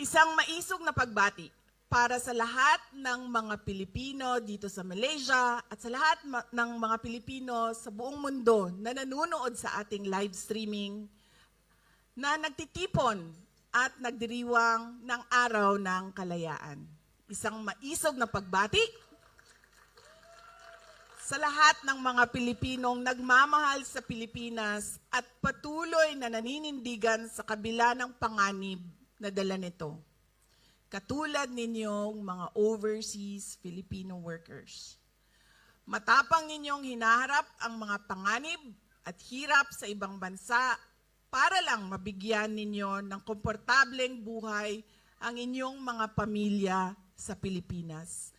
Isang maisog na pagbati para sa lahat ng mga Pilipino dito sa Malaysia at sa lahat ng mga Pilipino sa buong mundo na nanonood sa ating live streaming na nagtitipon at nagdiriwang ng Araw ng Kalayaan. Isang maisog na pagbati sa lahat ng mga Pilipinong nagmamahal sa Pilipinas at patuloy na naninindigan sa kabila ng panganib na dala nito. Katulad ninyong mga overseas Filipino workers. Matapang ninyong hinaharap ang mga panganib at hirap sa ibang bansa para lang mabigyan ninyo ng komportableng buhay ang inyong mga pamilya sa Pilipinas.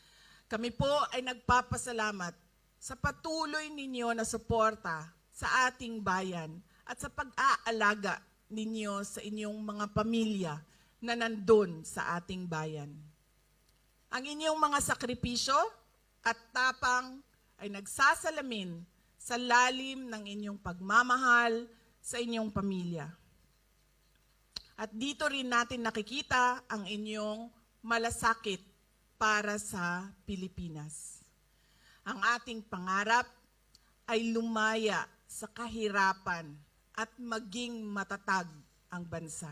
Kami po ay nagpapasalamat sa patuloy ninyo na suporta sa ating bayan at sa pag-aalaga ninyo sa inyong mga pamilya na nandun sa ating bayan. Ang inyong mga sakripisyo at tapang ay nagsasalamin sa lalim ng inyong pagmamahal sa inyong pamilya. At dito rin natin nakikita ang inyong malasakit para sa Pilipinas. Ang ating pangarap ay lumaya sa kahirapan at maging matatag ang bansa.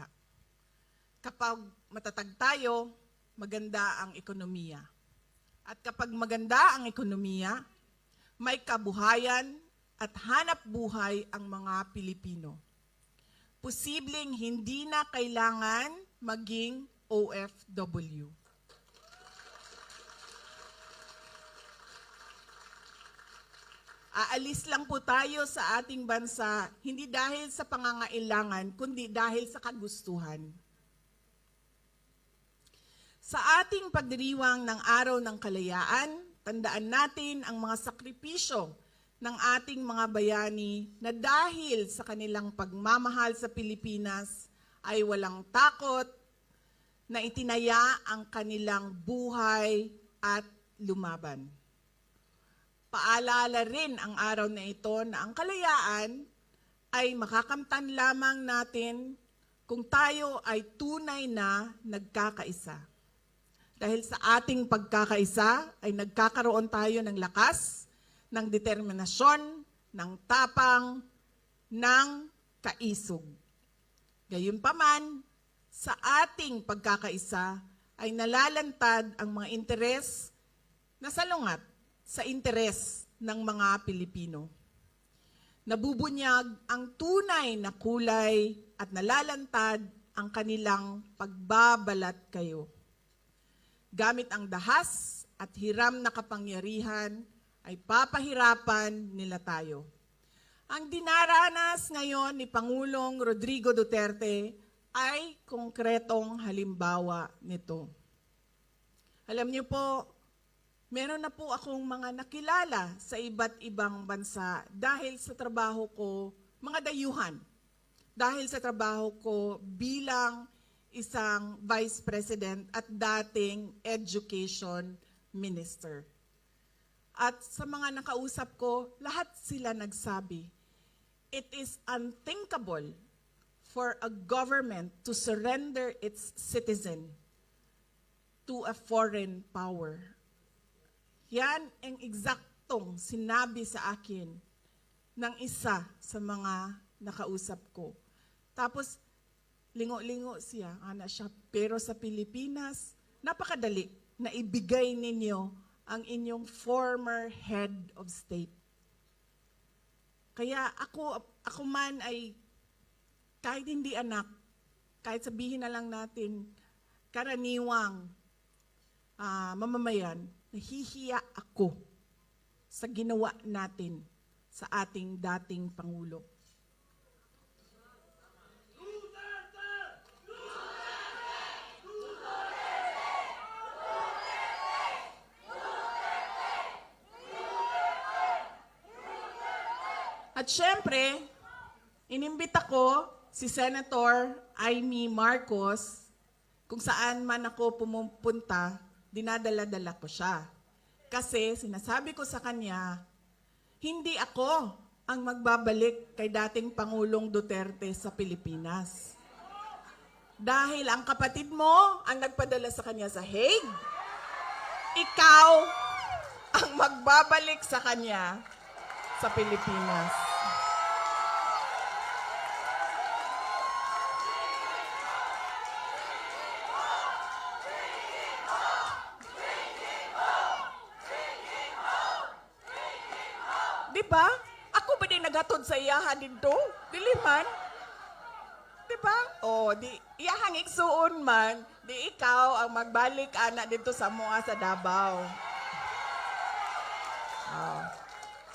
Kapag matatag tayo, maganda ang ekonomiya. At kapag maganda ang ekonomiya, may kabuhayan at hanap buhay ang mga Pilipino. Posibleng hindi na kailangan maging OFW. Aalis lang po tayo sa ating bansa, hindi dahil sa pangangailangan, kundi dahil sa kagustuhan. Sa ating pagdiriwang ng Araw ng Kalayaan, tandaan natin ang mga sakripisyo ng ating mga bayani na dahil sa kanilang pagmamahal sa Pilipinas ay walang takot na itinaya ang kanilang buhay at lumaban. Paalala rin ang araw na ito na ang kalayaan ay makakamtan lamang natin kung tayo ay tunay na nagkakaisa. Dahil sa ating pagkakaisa ay nagkakaroon tayo ng lakas, ng determinasyon, ng tapang, ng kaisog. Gayunpaman, sa ating pagkakaisa ay nalalantad ang mga interes na salungat sa interes ng mga Pilipino. Nabubunyag ang tunay na kulay at nalalantad ang kanilang pagbabalat kayo. Gamit ang dahas at hiram na kapangyarihan ay papahirapan nila tayo. Ang dinaranas ngayon ni Pangulong Rodrigo Duterte ay konkretong halimbawa nito. Alam niyo po, meron na po akong mga nakilala sa iba't ibang bansa dahil sa trabaho ko, mga dayuhan. Dahil sa trabaho ko bilang isang Vice President at dating Education Minister. At sa mga nakausap ko, lahat sila nagsabi, it is unthinkable for a government to surrender its citizen to a foreign power. Yan ang eksaktong sinabi sa akin ng isa sa mga nakausap ko. Tapos, lingo-lingo siya, pero sa Pilipinas, napakadali na ibigay ninyo ang inyong former head of state. Kaya ako man ay, kahit hindi anak, kahit sabihin na lang natin, karaniwang mamamayan, nahihiya ako sa ginawa natin sa ating dating Pangulo. At syempre, inimbita ko si Senator Amy Marcos, kung saan man ako pumupunta, dinadala-dala ko siya. Kasi sinasabi ko sa kanya, hindi ako ang magbabalik kay dating Pangulong Duterte sa Pilipinas. Dahil ang kapatid mo ang nagpadala sa kanya sa Hague, ikaw ang magbabalik sa kanya sa Pilipinas. Di ba? Ako ba din naghatod sa iyaha dito? Dili man. Di ba? O, di iyahang igsuon man, di ikaw ang magbalik ana dito sa mua sa Davao. Oh.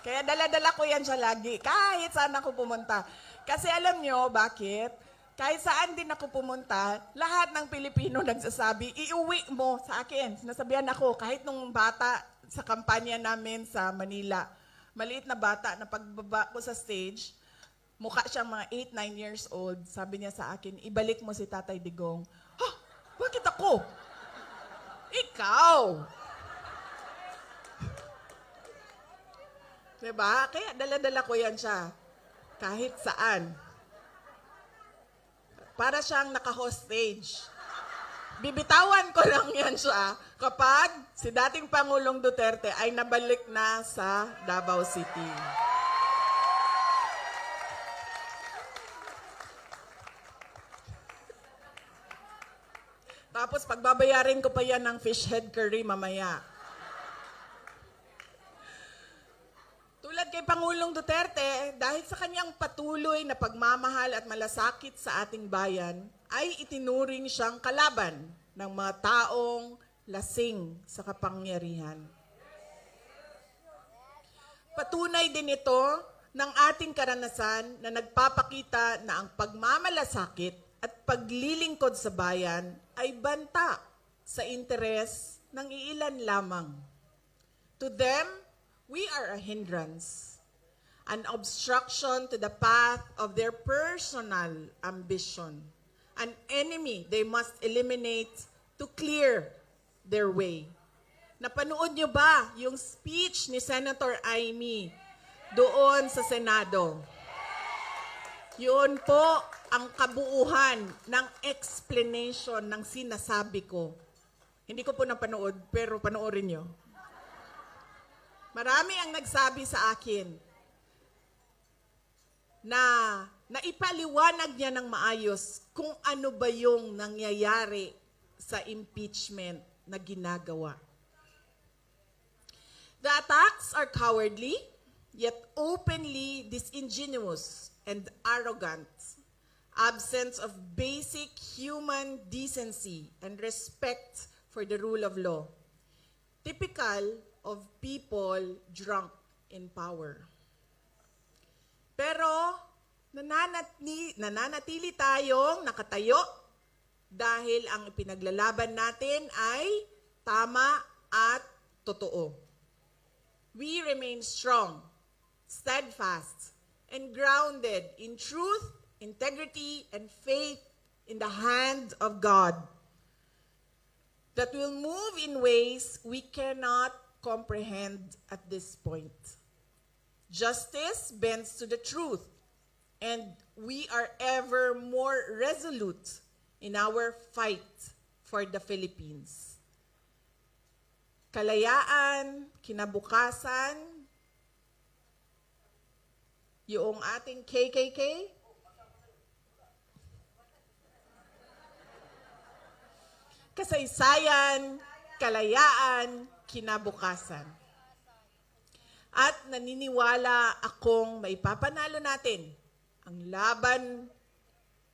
Kaya dala-dala ko yan siya lagi, kahit saan ako pumunta. Kasi alam nyo, bakit? Kahit saan din ako pumunta, lahat ng Pilipino nagsasabi, iuwi mo sa akin. Sinasabihan ako, kahit nung bata sa kampanya namin sa Manila, maliit na bata na pagbaba ko sa stage, mukha siyang mga 8, 9 years old. Sabi niya sa akin, ibalik mo si Tatay Digong. Ha? Bakit ako? Ikaw! Diba? Kaya dala-dala ko yan siya. Kahit saan. Para siyang naka-hostage. Bibitawan ko lang yan siya kapag si dating Pangulong Duterte ay nabalik na sa Davao City. Tapos pagbabayarin ko pa yan ng fish head curry mamaya. Tulad kay Pangulong Duterte, dahil sa kanyang patuloy na pagmamahal at malasakit sa ating bayan, ay itinuring siyang kalaban ng mga taong lasing sa kapangyarihan. Patunay din ito ng ating karanasan na nagpapakita na ang pagmamalasakit at paglilingkod sa bayan ay banta sa interes ng iilan lamang. To them, we are a hindrance, an obstruction to the path of their personal ambition, an enemy they must eliminate to clear their way. Napanood niyo ba yung speech ni Senator Amy doon sa Senado? Yun po ang kabuuhan ng explanation ng sinasabi ko. Hindi ko po napanood, pero panoorin niyo. Marami ang nagsabi sa akin na naipaliwanag niya ng maayos kung ano ba yung nangyayari sa impeachment na ginagawa. The attacks are cowardly, yet openly disingenuous and arrogant, absence of basic human decency and respect for the rule of law, typical of people drunk in power. Pero nananatili tayong nakatayo dahil ang ipinaglalaban natin ay tama at totoo. We remain strong, steadfast, and grounded in truth, integrity, and faith in the hand of God that will move in ways we cannot comprehend at this point. Justice bends to the truth, and we are ever more resolute in our fight for the Philippines. Kalayaan, kinabukasan, yung ating KKK, kasaysayan, kalayaan, kinabukasan. At naniniwala akong maipapanalo natin ang laban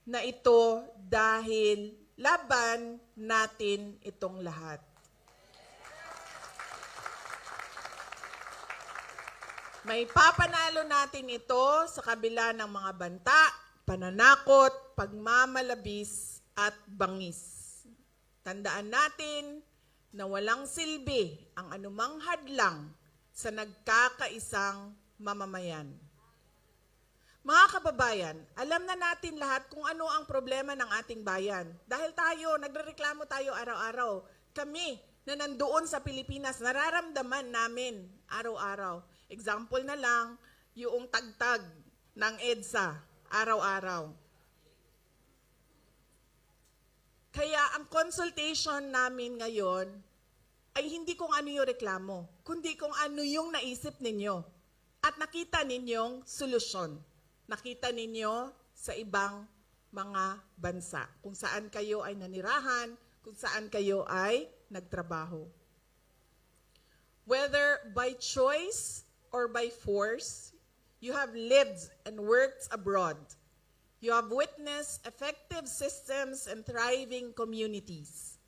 na ito dahil laban natin itong lahat. Maipapanalo natin ito sa kabila ng mga banta, pananakot, pagmamalabis at bangis. Tandaan natin na walang silbi ang anumang hadlang sa nagkakaisang mamamayan. Mga kababayan, alam na natin lahat kung ano ang problema ng ating bayan. Dahil nagrereklamo tayo araw-araw. Kami na nandoon sa Pilipinas, nararamdaman namin araw-araw. Example na lang, yung tagtag ng EDSA, araw-araw. ang consultation namin ngayon ay hindi kung ano yung reklamo, kundi kung ano yung naisip ninyo at nakita ninyong solusyon. Nakita ninyo sa ibang mga bansa, kung saan kayo ay nanirahan, kung saan kayo ay nagtrabaho. Whether by choice or by force, you have lived and worked abroad. You have witnessed effective systems and thriving communities.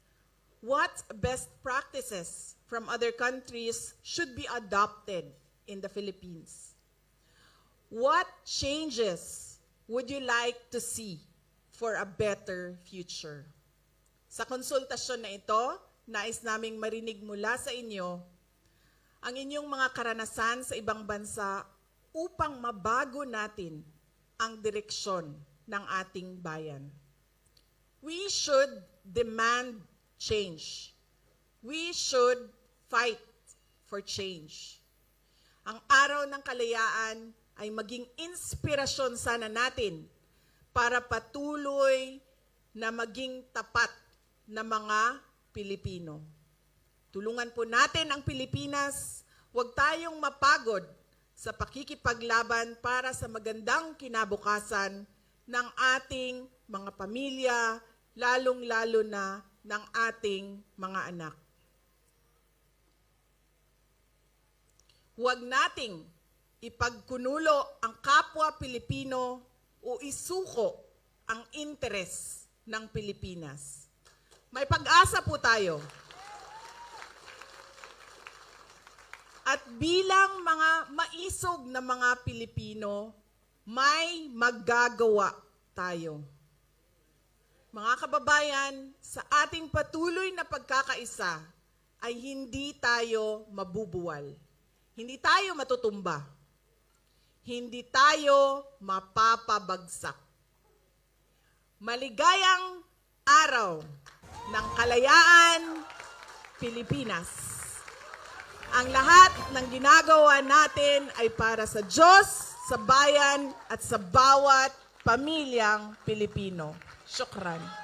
What best practices from other countries should be adopted in the Philippines? What changes would you like to see for a better future? Sa konsultasyon na ito, nais naming marinig mula sa inyo ang inyong mga karanasan sa ibang bansa upang mabago natin ang direksyon ng ating bayan. We should demand change. We should fight for change. Ang araw ng kalayaan ay maging inspirasyon sana natin para patuloy na maging tapat na mga Pilipino. Tulungan po natin ang Pilipinas, huwag tayong mapagod sa pakikipaglaban para sa magandang kinabukasan ng ating mga pamilya, lalong-lalo na ng ating mga anak. Huwag nating ipagkunulo ang kapwa Pilipino o isuko ang interes ng Pilipinas. May pag-asa po tayo. At bilang mga maisog na mga Pilipino, may maggagawa tayo. Mga kababayan, sa ating patuloy na pagkakaisa ay hindi tayo mabubuwal. Hindi tayo matutumba. Hindi tayo mapapabagsak. Maligayang araw ng kalayaan, Pilipinas. Ang lahat ng ginagawa natin ay para sa Diyos, sa bayan, at sa bawat pamilyang Pilipino. Syukran.